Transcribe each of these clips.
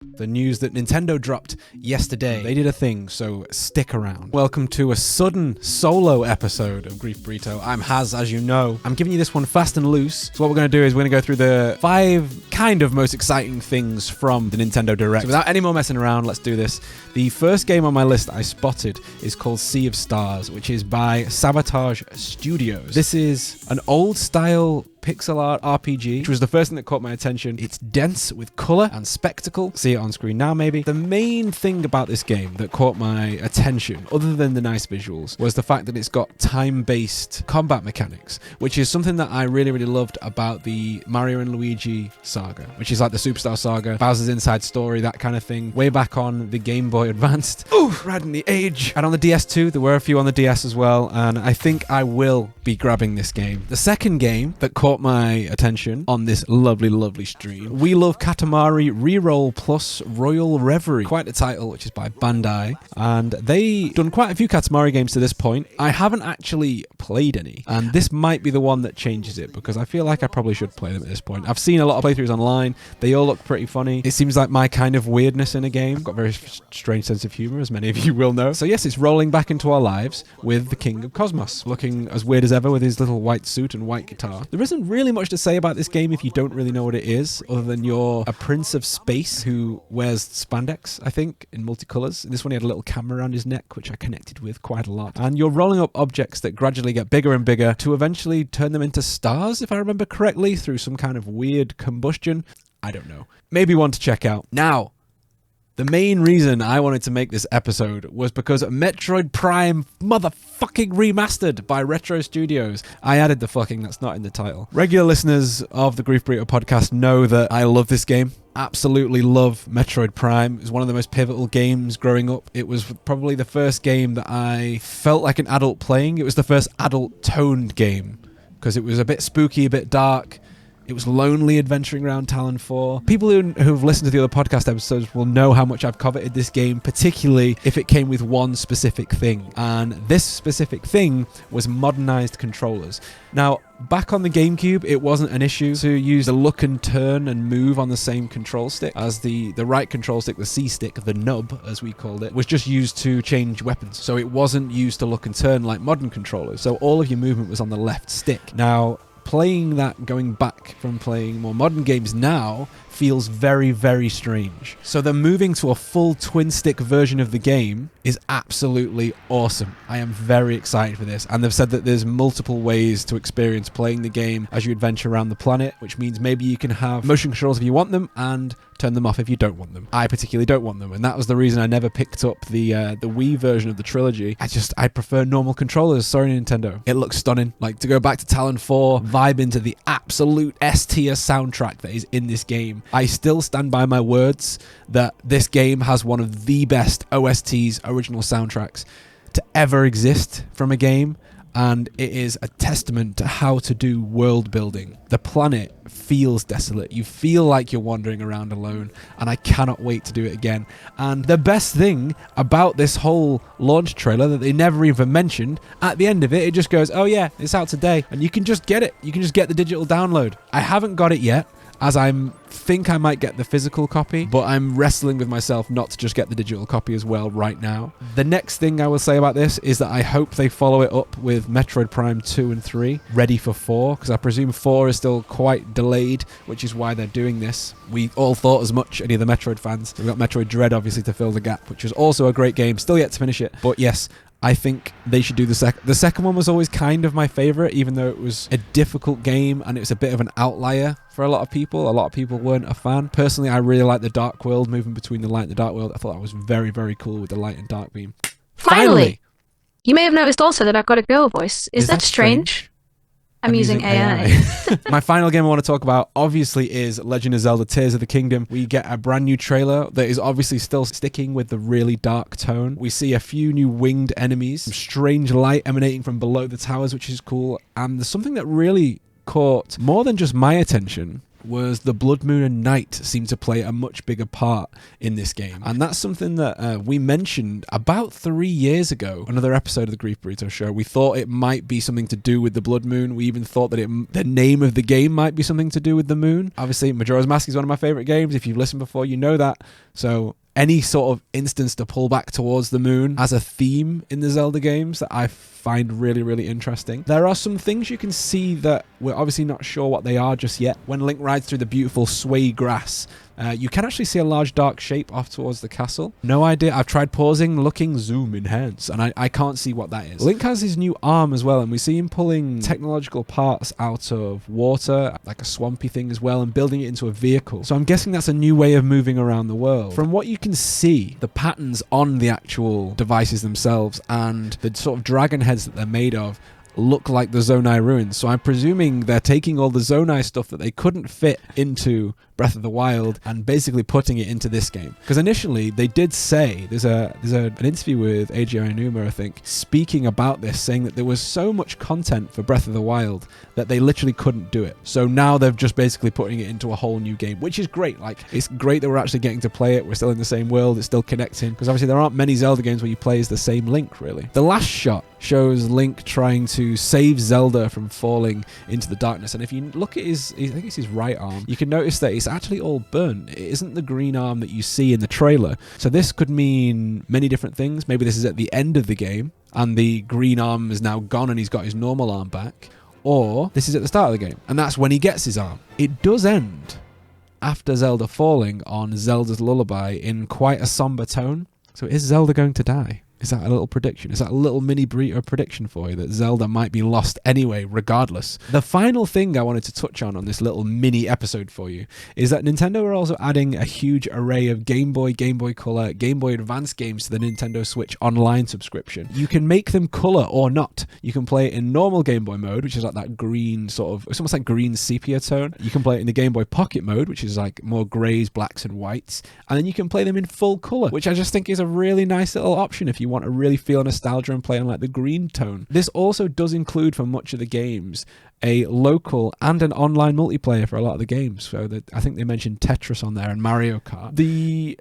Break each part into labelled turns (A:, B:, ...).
A: The news that Nintendo dropped yesterday. They did a thing, so stick around. Welcome to a sudden solo episode of Grief Burrito. I'm Haz, as you know. I'm giving you this one fast and loose. So what we're going to do is we're going to go through the 5 kind of most exciting things from the Nintendo Direct. So without any more messing around, let's do this. The first game on my list I spotted is called Sea of Stars, which is by Sabotage Studios. This is an old-style pixel art RPG, which was the first thing that caught my attention. It's dense with color and spectacle. See it on screen now, maybe. The main thing about this game that caught my attention, other than the nice visuals, was the fact that it's got time-based combat mechanics, which is something that I really, really loved about the Mario and Luigi saga, which is like the Superstar saga, Bowser's Inside Story, that kind of thing, way back on the Gameboy Advance. Ooh, riding the age. And on the DS too, there were a few on the DS as well, and I think I will be grabbing this game. The second game that caught my attention on this lovely, lovely stream, We Love Katamari REROLL plus Royal Reverie. Quite the title, which is by Bandai, and they done quite a few Katamari games to this point. I haven't actually played any, and this might be the one that changes it, because I feel like I probably should play them at this point. I've seen a lot of playthroughs online. They all look pretty funny. It seems like my kind of weirdness in a game. I've got a very strange sense of humor, as many of you will know. So yes, it's rolling back into our lives with the King of Cosmos, looking as weird as ever with his little white suit and white guitar. There isn't really much to say about this game if you don't really know what it is, other than you're a prince of space who wears spandex, I think, in multicolors. In this one he had a little camera around his neck, which I connected with quite a lot. And you're rolling up objects that gradually get bigger and bigger to eventually turn them into stars, if I remember correctly, through some kind of weird combustion. I don't know. Maybe one to check out. Now, the main reason I wanted to make this episode was because Metroid Prime motherfucking remastered by Retro Studios. I added the fucking, that's not in the title. Regular listeners of the Grief Burrito podcast know that I love this game. Absolutely love Metroid Prime. It was one of the most pivotal games growing up. It was probably the first game that I felt like an adult playing. It was the first adult-toned game, because it was a bit spooky, a bit dark. It was lonely adventuring around Tallon IV. People who've listened to the other podcast episodes will know how much I've coveted this game, particularly if it came with one specific thing. And this specific thing was modernized controllers. Now, back on the GameCube, it wasn't an issue to use the look and turn and move on the same control stick as the right control stick, the C stick, the nub, as we called it, was just used to change weapons. So it wasn't used to look and turn like modern controllers. So all of your movement was on the left stick. Now, playing that, going back from playing more modern games now, feels very, very strange. So they're moving to a full twin-stick version of the game is absolutely awesome. I am very excited for this. And they've said that there's multiple ways to experience playing the game as you adventure around the planet, which means maybe you can have motion controls if you want them and turn them off if you don't want them. I particularly don't want them, and that was the reason I never picked up the Wii version of the trilogy. I prefer normal controllers. Sorry, Nintendo. It looks stunning. Like, to go back to Tallon IV, vibe into the absolute S-tier soundtrack that is in this game. I still stand by my words that this game has one of the best OSTs, original soundtracks, to ever exist from a game, and it is a testament to how to do world building. The planet feels desolate. You feel like you're wandering around alone, and I cannot wait to do it again. And the best thing about this whole launch trailer that they never even mentioned, at the end of it, it just goes, oh yeah, it's out today, and you can just get it. You can just get the digital download. I haven't got it yet, as I think I might get the physical copy, but I'm wrestling with myself not to just get the digital copy as well right now. The next thing I will say about this is that I hope they follow it up with Metroid Prime 2 and 3, ready for 4, because I presume 4 is still quite delayed, which is why they're doing this. We all thought as much, any of the Metroid fans. We've got Metroid Dread, obviously, to fill the gap, which was also a great game. Still yet to finish it, but yes, I think they should do the second. The second one was always kind of my favorite, even though it was a difficult game and it was a bit of an outlier for a lot of people. A lot of people weren't a fan. Personally, I really like the Dark World, moving between the light and the dark world. I thought that was very, very cool with the light and dark beam.
B: Finally! You may have noticed also that I've got a girl voice. Is that strange? I'm using AI.
A: My final game I want to talk about, obviously, is Legend of Zelda Tears of the Kingdom. We get a brand new trailer that is obviously still sticking with the really dark tone. We see a few new winged enemies, some strange light emanating from below the towers, which is cool. And there's something that really caught more than just my attention. was the Blood Moon and Night seemed to play a much bigger part in this game. And that's something that we mentioned about 3 years ago, another episode of the Grief Burrito show. We thought it might be something to do with the Blood Moon. We even thought that the name of the game might be something to do with the moon. Obviously, Majora's Mask is one of my favorite games. If you've listened before, you know that. So any sort of instance to pull back towards the moon as a theme in the Zelda games that I find really, really interesting. There are some things you can see that we're obviously not sure what they are just yet. When Link rides through the beautiful sway grass, you can actually see a large dark shape off towards the castle. No idea. I've tried pausing, looking, zoom, enhance, and I can't see what that is. Link has his new arm as well, and we see him pulling technological parts out of water, like a swampy thing as well, and building it into a vehicle. So I'm guessing that's a new way of moving around the world. From what you can see, the patterns on the actual devices themselves and the sort of dragon heads that they're made of look like the Zonai ruins. So I'm presuming they're taking all the Zonai stuff that they couldn't fit into Breath of the Wild and basically putting it into this game. Because initially they did say, there's an interview with Eiji Aonuma, I think, speaking about this, saying that there was so much content for Breath of the Wild that they literally couldn't do it. So now they're just basically putting it into a whole new game, which is great. Like, it's great that we're actually getting to play it. We're still in the same world. It's still connecting. Because obviously there aren't many Zelda games where you play as the same Link, really. The last shot shows Link trying to save Zelda from falling into the darkness. And if you look at his, I think it's his right arm, you can notice that it's actually all burnt. It isn't the green arm that you see in the trailer. So this could mean many different things. Maybe this is at the end of the game and the green arm is now gone and he's got his normal arm back. Or this is at the start of the game and that's when he gets his arm. It does end after Zelda falling on Zelda's lullaby in quite a somber tone. So is Zelda going to die? Is that a little prediction? Is that a little mini burrito prediction for you that Zelda might be lost anyway, regardless? The final thing I wanted to touch on this little mini episode for you is that Nintendo are also adding a huge array of Game Boy, Game Boy Color, Game Boy Advance games to the Nintendo Switch Online subscription. You can make them color or not. You can play it in normal Game Boy mode, which is like that green sort of, it's almost like green sepia tone. You can play it in the Game Boy Pocket mode, which is like more grays, blacks, and whites. And then you can play them in full color, which I just think is a really nice little option if you want to really feel nostalgia and play on like the green tone. This also does include for much of the games a local and an online multiplayer for a lot of the games. So I think they mentioned Tetris on there and Mario Kart. The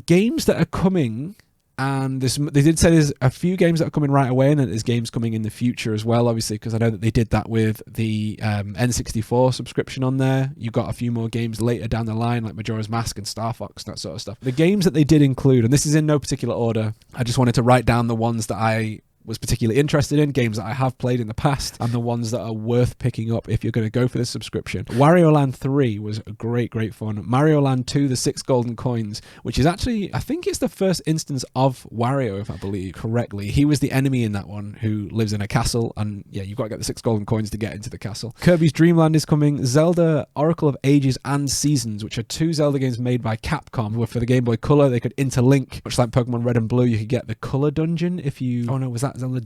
A: games that are coming, and they did say there's a few games that are coming right away and that there's games coming in the future as well, obviously, because I know that they did that with the N64 subscription on there. You got a few more games later down the line, like Majora's Mask and Star Fox, that sort of stuff. The games that they did include, and this is in no particular order, I just wanted to write down the ones that I was particularly interested in, games that I have played in the past, and the ones that are worth picking up if you're going to go for this subscription. Wario Land 3 was great fun. Mario Land 2, the 6 golden coins, which is actually, I think it's the first instance of Wario, if I believe correctly. He was the enemy in that one who lives in a castle, and yeah, you've got to get the 6 golden coins to get into the castle. Kirby's Dream Land is coming. Zelda Oracle of Ages and Seasons, which are 2 Zelda games made by Capcom, where for the Game Boy Color they could interlink, much like Pokemon Red and Blue. You could get the Color Dungeon if you, oh no, was that Zelda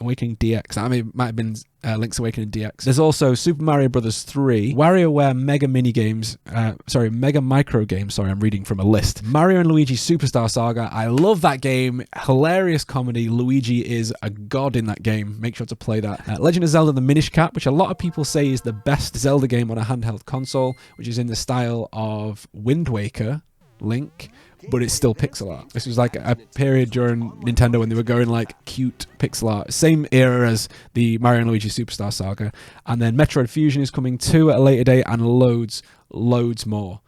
A: Awakening DX? I mean, it might have been Link's Awakening DX. There's also Super Mario Bros. 3, WarioWare Mega Mega Micro Games. Sorry, I'm reading from a list. Mario and Luigi Superstar Saga. I love that game. Hilarious comedy. Luigi is a god in that game. Make sure to play that. Legend of Zelda: The Minish Cap, which a lot of people say is the best Zelda game on a handheld console, which is in the style of Wind Waker, Link, but it's still pixel art. This was like a period during Nintendo when they were going like cute pixel art. Same era as the Mario and Luigi Superstar Saga. And then Metroid Fusion is coming too at a later date, and loads more.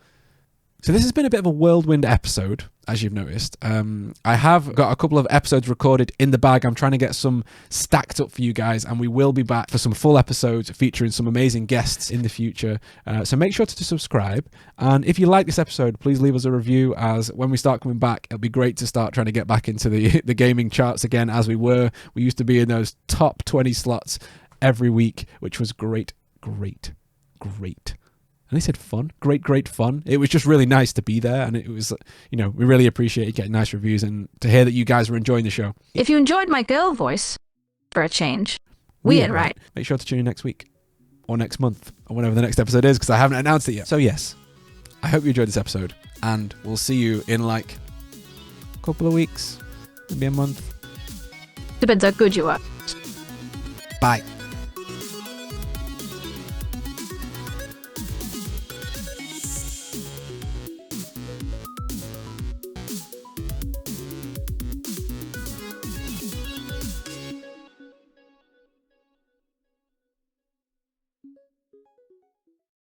A: So this has been a bit of a whirlwind episode, as you've noticed. I have got a couple of episodes recorded in the bag. I'm trying to get some stacked up for you guys, and we will be back for some full episodes featuring some amazing guests in the future. So make sure to subscribe. And if you like this episode, please leave us a review, as when we start coming back, it'll be great to start trying to get back into the gaming charts again, as we were. We used to be in those top 20 slots every week, which was great. And they said fun. Great fun. It was just really nice to be there, and it was, we really appreciate getting nice reviews and to hear that you guys were enjoying the show.
B: If you enjoyed my girl voice, for a change, we ain't right.
A: Make sure to tune in next week, or next month, or whenever the next episode is, because I haven't announced it yet. So yes, I hope you enjoyed this episode, and we'll see you in like a couple of weeks, maybe a month.
B: Depends how good you are.
A: Bye.